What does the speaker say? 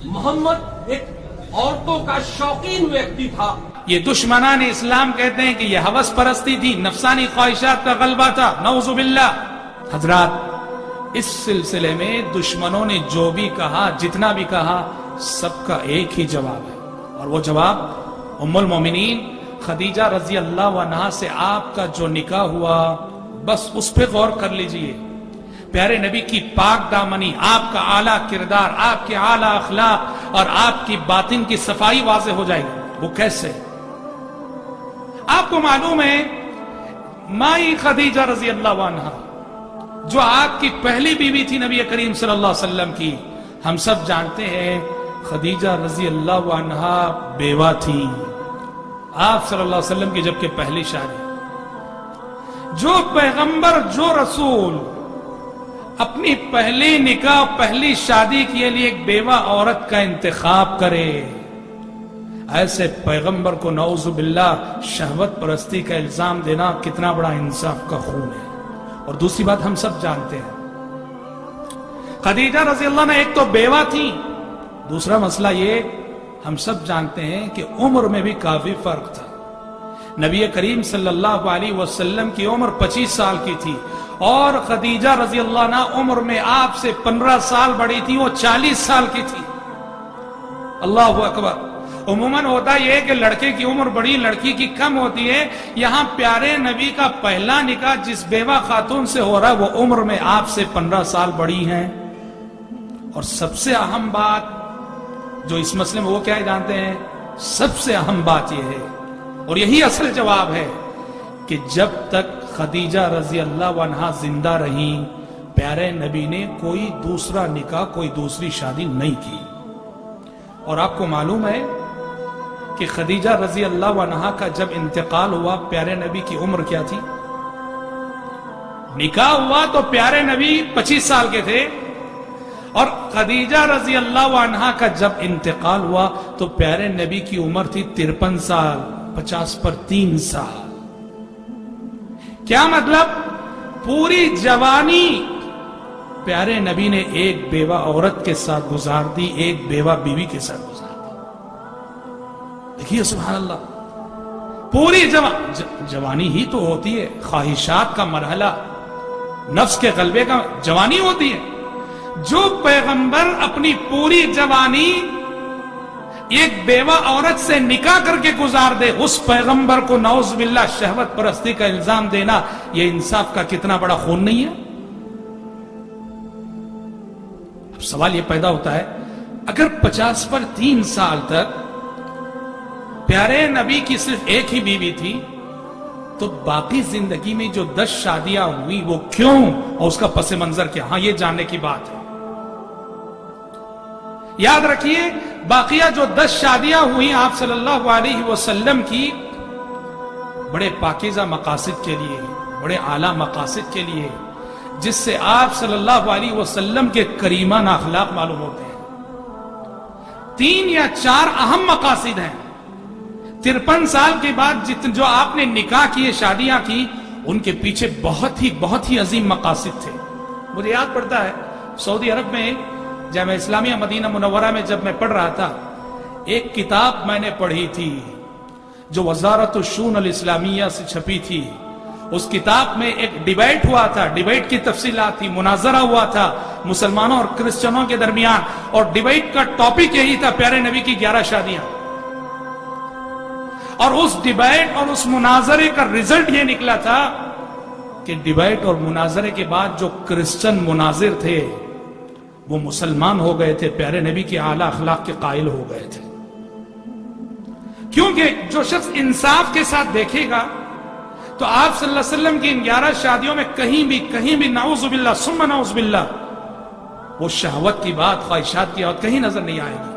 محمد ایک عورتوں کا شوقین ویکتی تھا. یہ دشمنان اسلام کہتے ہیں کہ یہ ہوس پرستی تھی، نفسانی خواہشات کا غلبہ تھا، نعوذ باللہ. حضرات، اس سلسلے میں دشمنوں نے جو بھی کہا، جتنا بھی کہا، سب کا ایک ہی جواب ہے، اور وہ جواب ام المومنین خدیجہ رضی اللہ عنہا سے آپ کا جو نکاح ہوا، بس اس پہ غور کر لیجئے. پیارے نبی کی پاک دامنی، آپ کا اعلیٰ کردار، آپ کے اعلیٰ اخلاق اور آپ کی باطن کی صفائی واضح ہو جائے گی. وہ کیسے؟ آپ کو معلوم ہے مائی خدیجہ رضی اللہ عنہا جو آپ کی پہلی بیوی تھی نبی کریم صلی اللہ علیہ وسلم کی، ہم سب جانتے ہیں خدیجہ رضی اللہ عنہا بیوہ تھی آپ صلی اللہ علیہ وسلم کی جبکہ پہلی شادی. جو پیغمبر، جو رسول اپنی پہلی نکاح، پہلی شادی کے لیے ایک بیوہ عورت کا انتخاب کرے، ایسے پیغمبر کو نعوذ باللہ شہوت پرستی کا الزام دینا کتنا بڑا انصاف کا خون ہے. اور دوسری بات ہم سب جانتے ہیں، خدیجہ رضی اللہ عنہ ایک تو بیوہ تھی، دوسرا مسئلہ یہ ہم سب جانتے ہیں کہ عمر میں بھی کافی فرق تھا. نبی کریم صلی اللہ علیہ وسلم کی عمر 25 سال کی تھی اور خدیجہ رضی اللہ عنہ عمر میں آپ سے 15 سال بڑی تھی، وہ 40 سال کی تھی. اللہ اکبر. عموماً ہوتا یہ ہے کہ لڑکے کی عمر بڑی، لڑکی کی کم ہوتی ہے. یہاں پیارے نبی کا پہلا نکاح جس بیوہ خاتون سے ہو رہا ہے وہ عمر میں آپ سے 15 سال بڑی ہیں. اور سب سے اہم بات جو اس مسئلے میں وہ کیا جانتے ہیں؟ سب سے اہم بات یہ ہے اور یہی اصل جواب ہے کہ جب تک خدیجہ رضی اللہ عنہا زندہ رہیں، پیارے نبی نے کوئی دوسرا نکاح، کوئی دوسری شادی نہیں کی. اور آپ کو معلوم ہے کہ خدیجہ رضی اللہ عنہا کا جب انتقال ہوا، پیارے نبی کی عمر کیا تھی؟ نکاح ہوا تو پیارے نبی 25 سال کے تھے اور خدیجہ رضی اللہ عنہا کا جب انتقال ہوا تو پیارے نبی کی عمر تھی 53 سال، 50 پر 3 سال. کیا مطلب؟ پوری جوانی پیارے نبی نے ایک بیوہ عورت کے ساتھ گزار دی، ایک بیوہ بیوی کے ساتھ گزار دی. دیکھیے سبحان اللہ، پوری جوانی ہی تو ہوتی ہے، خواہشات کا مرحلہ، نفس کے غلبے کا جوانی ہوتی ہے. جو پیغمبر اپنی پوری جوانی ایک بیوہ عورت سے نکاح کر کے گزار دے، اس پیغمبر کو نعوذ باللہ شہوت پرستی کا الزام دینا یہ انصاف کا کتنا بڑا خون نہیں ہے؟ اب سوال یہ پیدا ہوتا ہے، اگر 50 پر 3 سال تک پیارے نبی کی صرف ایک ہی بیوی تھی تو باقی زندگی میں جو 10 شادیاں ہوئی وہ کیوں اور اس کا پس منظر کیا؟ ہاں، یہ جاننے کی بات ہے. یاد رکھیے، باقیہ جو 10 شادیاں ہوئی آپ صلی اللہ علیہ وسلم کی، بڑے پاکیزہ مقاصد کے لیے، بڑے اعلیٰ مقاصد کے لیے، جس سے آپ صلی اللہ علیہ وسلم کے کریمانہ اخلاق معلوم ہوتے ہیں. 3 یا 4 اہم مقاصد ہیں. 53 سال کے بعد جو آپ نے نکاح کیے، شادیاں کی، ان کے پیچھے بہت ہی عظیم مقاصد تھے. مجھے یاد پڑتا ہے سعودی عرب میں جامعہ اسلامیہ مدینہ منورہ میں جب میں پڑھ رہا تھا، ایک کتاب میں نے پڑھی تھی جو وزارت الشؤون الاسلامیہ سے چھپی تھی. اس کتاب میں ایک ڈیبیٹ ہوا تھا، ڈیبیٹ کی تفصیلات تھی، مناظرہ ہوا تھا مسلمانوں اور کرسچنوں کے درمیان، اور ڈیبیٹ کا ٹاپک یہی تھا پیارے نبی کی 11 شادیاں. اور اس ڈیبیٹ اور اس مناظرے کا رزلٹ یہ نکلا تھا کہ ڈیبیٹ اور مناظرے کے بعد جو کرسچن مناظر تھے وہ مسلمان ہو گئے تھے، پیارے نبی کے اعلیٰ اخلاق کے قائل ہو گئے تھے. کیونکہ جو شخص انصاف کے ساتھ دیکھے گا تو آپ صلی اللہ علیہ وسلم کی ان 11 شادیوں میں کہیں بھی نعوذ باللہ ثم نعوذ باللہ وہ شہوت کی بات، خواہشات کی بات کہیں نظر نہیں آئے گی.